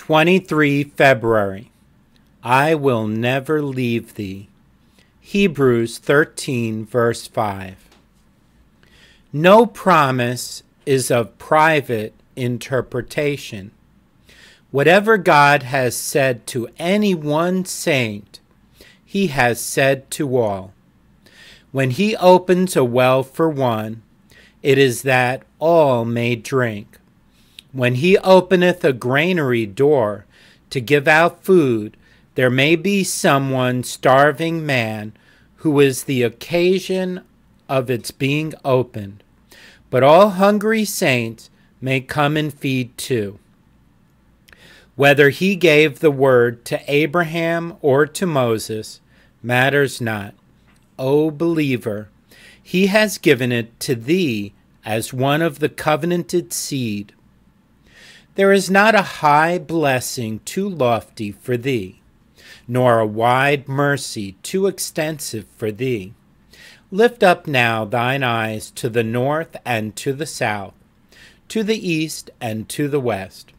23 February. I will never leave thee. Hebrews 13, verse 5. No promise is of private interpretation. Whatever God has said to any one saint, he has said to all. When he opens a well for one, it is that all may drink. When he openeth a granary door to give out food, there may be someone starving man who is the occasion of its being opened. But all hungry saints may come and feed too. Whether he gave the word to Abraham or to Moses matters not. O believer, he has given it to thee as one of the covenanted seed. There is not a high blessing too lofty for thee, nor a wide mercy too extensive for thee. Lift up now thine eyes to the north and to the south, to the east and to the west.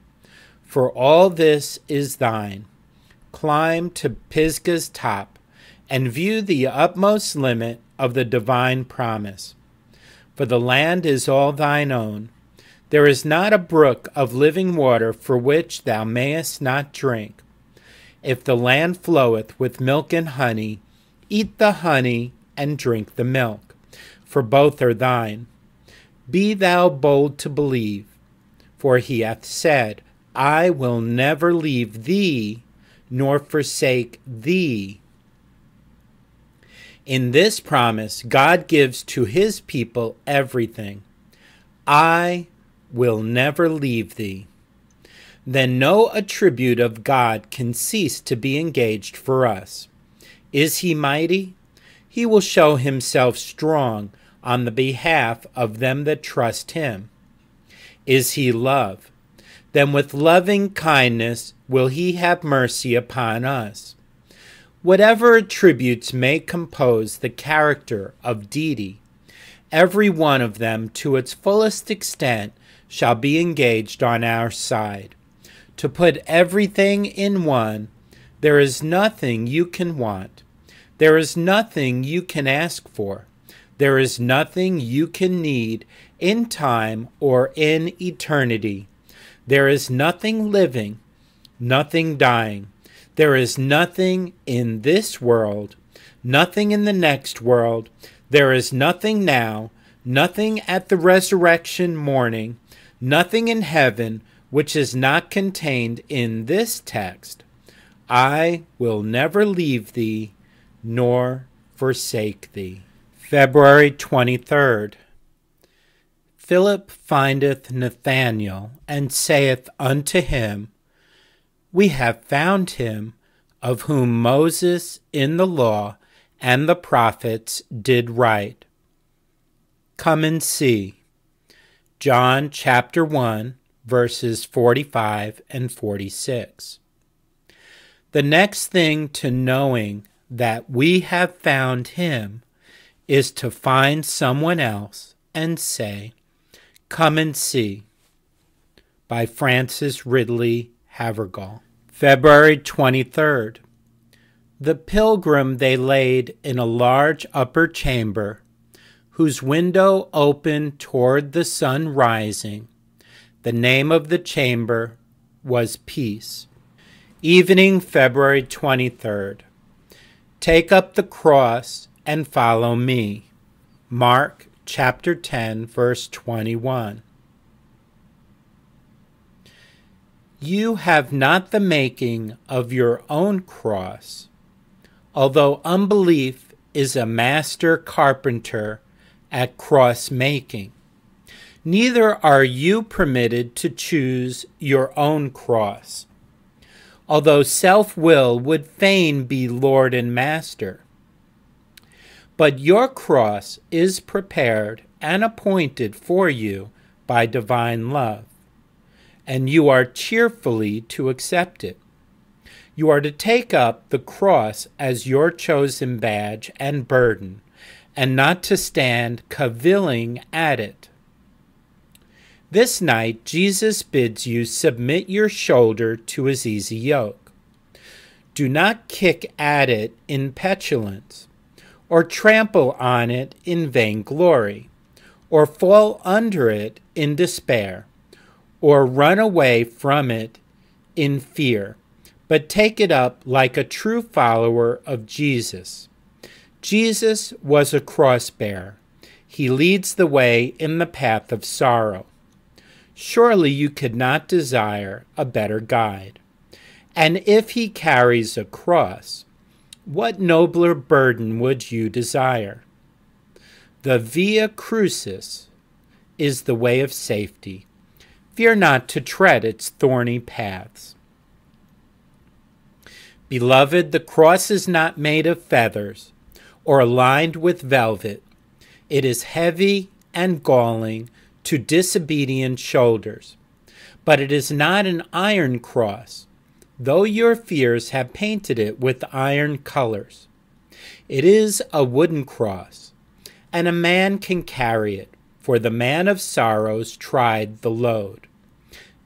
For all this is thine. Climb to Pisgah's top, and view the utmost limit of the divine promise. For the land is all thine own. There is not a brook of living water for which thou mayest not drink. If the land floweth with milk and honey, eat the honey and drink the milk, for both are thine. Be thou bold to believe, for he hath said, I will never leave thee, nor forsake thee. In this promise, God gives to his people everything. I will never leave thee. Then no attribute of God can cease to be engaged for us. Is he mighty? He will show himself strong on the behalf of them that trust him. Is he love? Then with loving kindness will he have mercy upon us. Whatever attributes may compose the character of deity, every one of them to its fullest extent shall be engaged on our side. To put everything in one, there is nothing you can want. There is nothing you can ask for. There is nothing you can need in time or in eternity. There is nothing living, nothing dying. There is nothing in this world, nothing in the next world. There is nothing now, nothing at the resurrection morning, nothing in heaven which is not contained in this text. I will never leave thee, nor forsake thee. February 23rd. Philip findeth Nathanael, and saith unto him, We have found him, of whom Moses in the law and the prophets did write. Come and see. John chapter 1, verses 45 and 46. The next thing to knowing that we have found him is to find someone else and say, Come and see. By Francis Ridley Havergal. February 23rd. The pilgrim they laid in a large upper chamber, whose window opened toward the sun rising. The name of the chamber was Peace. Evening, February 23rd. Take up the cross and follow me. Mark chapter 10, verse 21. You have not the making of your own cross. Although unbelief is a master carpenter at cross making, neither are you permitted to choose your own cross. Although self-will would fain be Lord and Master. But your cross is prepared and appointed for you by divine love, and you are cheerfully to accept it. You are to take up the cross as your chosen badge and burden, and not to stand cavilling at it. This night, Jesus bids you submit your shoulder to his easy yoke. Do not kick at it in petulance, or trample on it in vainglory, or fall under it in despair, or run away from it in fear, but take it up like a true follower of Jesus. Jesus was a cross-bearer. He leads the way in the path of sorrow. Surely you could not desire a better guide. And if he carries a cross, what nobler burden would you desire? The Via Crucis is the way of safety. Fear not to tread its thorny paths. Beloved, the cross is not made of feathers or lined with velvet. It is heavy and galling to disobedient shoulders. But it is not an iron cross, though your fears have painted it with iron colors. It is a wooden cross, and a man can carry it, for the man of sorrows tried the load.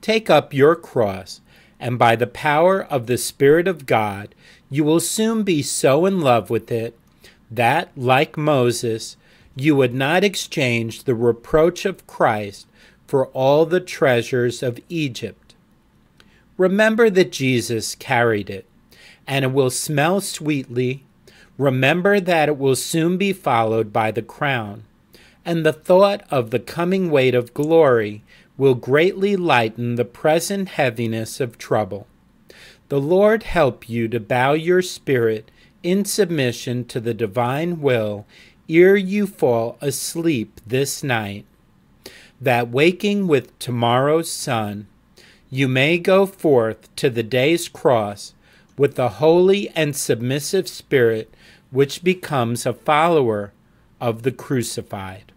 Take up your cross, and by the power of the Spirit of God, you will soon be so in love with it that, like Moses, you would not exchange the reproach of Christ for all the treasures of Egypt. Remember that Jesus carried it, and it will smell sweetly. Remember that it will soon be followed by the crown, and the thought of the coming weight of glory will greatly lighten the present heaviness of trouble. The Lord help you to bow your spirit in submission to the divine will ere you fall asleep this night, that waking with tomorrow's sun, you may go forth to the day's cross with the holy and submissive spirit which becomes a follower of the crucified.